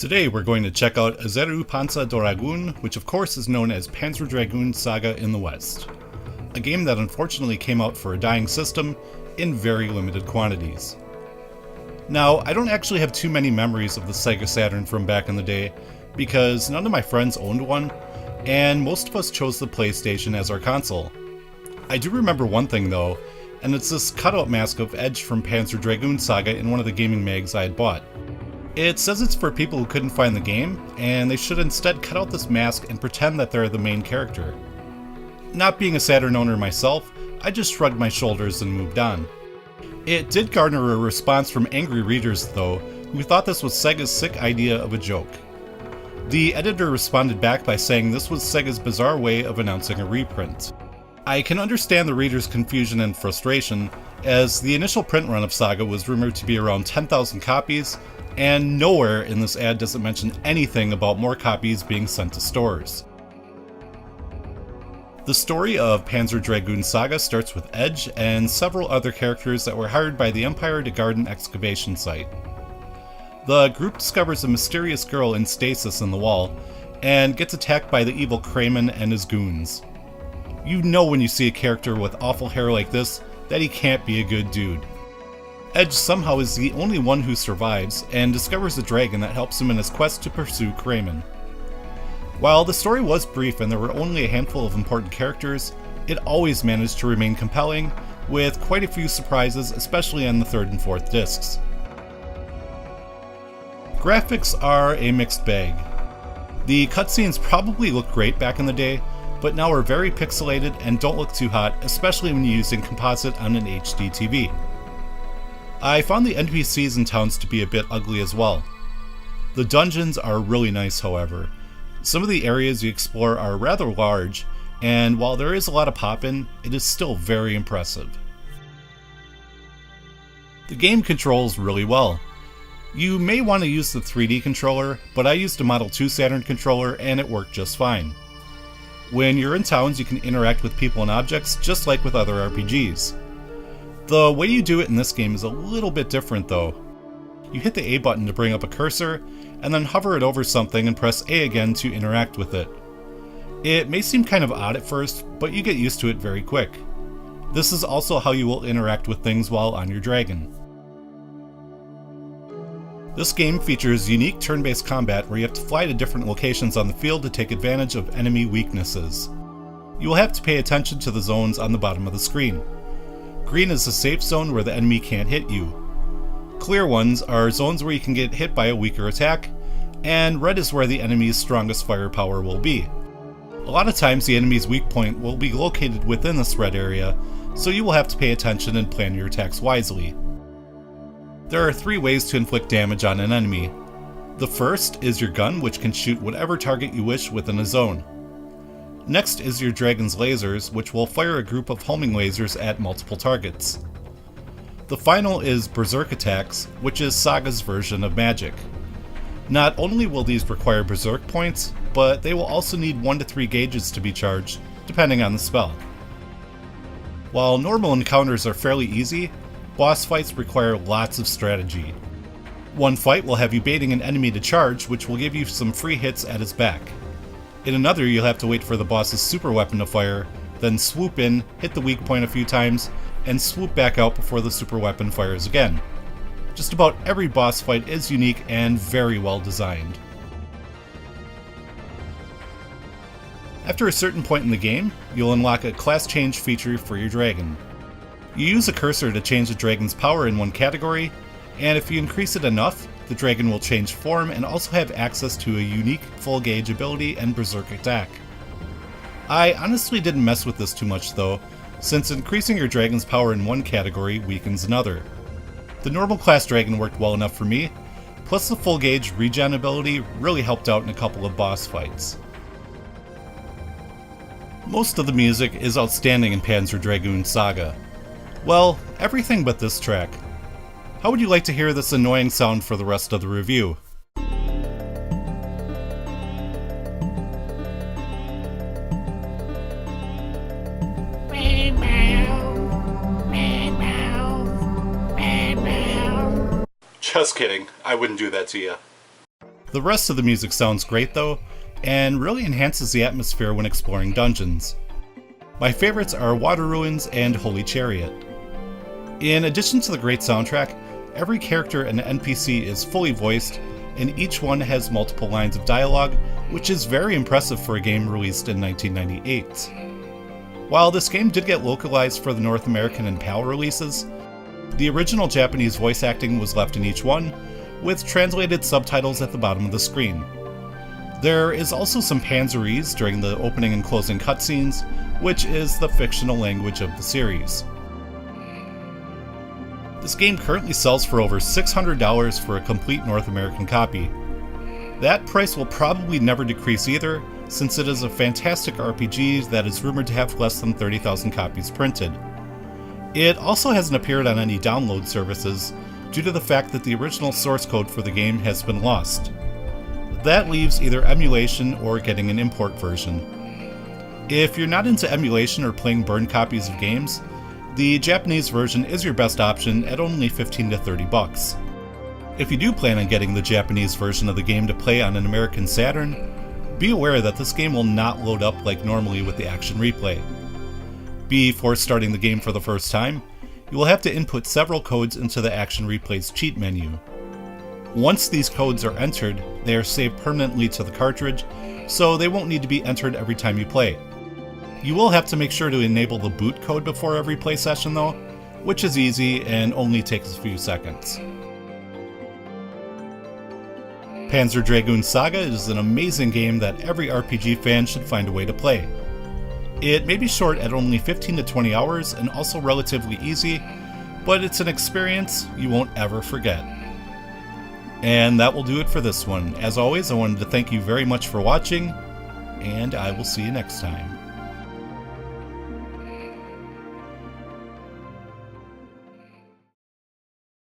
Today we're going to check out Panzer Dragoon, which of course is known as Panzer Dragoon Saga in the West. A game that unfortunately came out for a dying system in very limited quantities. Now, I don't actually have too many memories of the Sega Saturn from back in the day, because none of my friends owned one, and most of us chose the PlayStation as our console. I do remember one thing though, and it's this cutout mask of Edge from Panzer Dragoon Saga in one of the gaming mags I had bought. It says it's for people who couldn't find the game, and they should instead cut out this mask and pretend that they're the main character. Not being a Saturn owner myself, I just shrugged my shoulders and moved on. It did garner a response from angry readers though, who thought this was Sega's sick idea of a joke. The editor responded back by saying this was Sega's bizarre way of announcing a reprint. I can understand the readers' confusion and frustration, as the initial print run of Saga was rumored to be around 10,000 copies, and nowhere in this ad does it mention anything about more copies being sent to stores. The story of Panzer Dragoon Saga starts with Edge and several other characters that were hired by the Empire to guard an excavation site. The group discovers a mysterious girl in stasis in the wall, and gets attacked by the evil Kramen and his goons. You know when you see a character with awful hair like this that he can't be a good dude. Edge somehow is the only one who survives, and discovers a dragon that helps him in his quest to pursue Kramen. While the story was brief and there were only a handful of important characters, it always managed to remain compelling, with quite a few surprises, especially on the third and fourth discs. Graphics are a mixed bag. The cutscenes probably looked great back in the day, but now are very pixelated and don't look too hot, especially when you're using composite on an HD TV. I found the NPCs in towns to be a bit ugly as well. The dungeons are really nice, however. Some of the areas you explore are rather large, and while there is a lot of pop-in, it is still very impressive. The game controls really well. You may want to use the 3D controller, but I used a Model 2 Saturn controller and it worked just fine. When you're in towns, you can interact with people and objects just like with other RPGs. The way you do it in this game is a little bit different though. You hit the A button to bring up a cursor, and then hover it over something and press A again to interact with it. It may seem kind of odd at first, but you get used to it very quick. This is also how you will interact with things while on your dragon. This game features unique turn-based combat where you have to fly to different locations on the field to take advantage of enemy weaknesses. You will have to pay attention to the zones on the bottom of the screen. Green is a safe zone where the enemy can't hit you. Clear ones are zones where you can get hit by a weaker attack, and red is where the enemy's strongest firepower will be. A lot of times the enemy's weak point will be located within this red area, so you will have to pay attention and plan your attacks wisely. There are 3 ways to inflict damage on an enemy. The first is your gun, which can shoot whatever target you wish within a zone. Next is your dragon's lasers, which will fire a group of homing lasers at multiple targets. The final is berserk attacks, which is Saga's version of magic. Not only will these require berserk points, but they will also need 1 to 3 gauges to be charged, depending on the spell. While normal encounters are fairly easy, boss fights require lots of strategy. One fight will have you baiting an enemy to charge, which will give you some free hits at his back. In another, you'll have to wait for the boss's super weapon to fire, then swoop in, hit the weak point a few times, and swoop back out before the super weapon fires again. Just about every boss fight is unique and very well designed. After a certain point in the game, you'll unlock a class change feature for your dragon. You use a cursor to change the dragon's power in one category, and if you increase it enough, the dragon will change form and also have access to a unique full gauge ability and berserk attack. I honestly didn't mess with this too much though, since increasing your dragon's power in one category weakens another. The normal class dragon worked well enough for me, plus the full gauge regen ability really helped out in a couple of boss fights. Most of the music is outstanding in Panzer Dragoon Saga. Well, everything but this track. How would you like to hear this annoying sound for the rest of the review? Just kidding, I wouldn't do that to you. The rest of the music sounds great though, and really enhances the atmosphere when exploring dungeons. My favorites are Water Ruins and Holy Chariot. In addition to the great soundtrack, every character and NPC is fully voiced, and each one has multiple lines of dialogue, which is very impressive for a game released in 1998. While this game did get localized for the North American and PAL releases, the original Japanese voice acting was left in each one, with translated subtitles at the bottom of the screen. There is also some Panzerese during the opening and closing cutscenes, which is the fictional language of the series. This game currently sells for over $600 for a complete North American copy. That price will probably never decrease either, since it is a fantastic RPG that is rumored to have less than 30,000 copies printed. It also hasn't appeared on any download services, due to the fact that the original source code for the game has been lost. That leaves either emulation or getting an import version. If you're not into emulation or playing burned copies of games, the Japanese version is your best option at only $15 to $30. If you do plan on getting the Japanese version of the game to play on an American Saturn, be aware that this game will not load up like normally with the Action Replay. Before starting the game for the first time, you will have to input several codes into the Action Replay's cheat menu. Once these codes are entered, they are saved permanently to the cartridge, so they won't need to be entered every time you play. You will have to make sure to enable the boot code before every play session though, which is easy and only takes a few seconds. Panzer Dragoon Saga is an amazing game that every RPG fan should find a way to play. It may be short at only 15 to 20 hours and also relatively easy, but it's an experience you won't ever forget. And that will do it for this one. As always, I wanted to thank you very much for watching, and I will see you next time.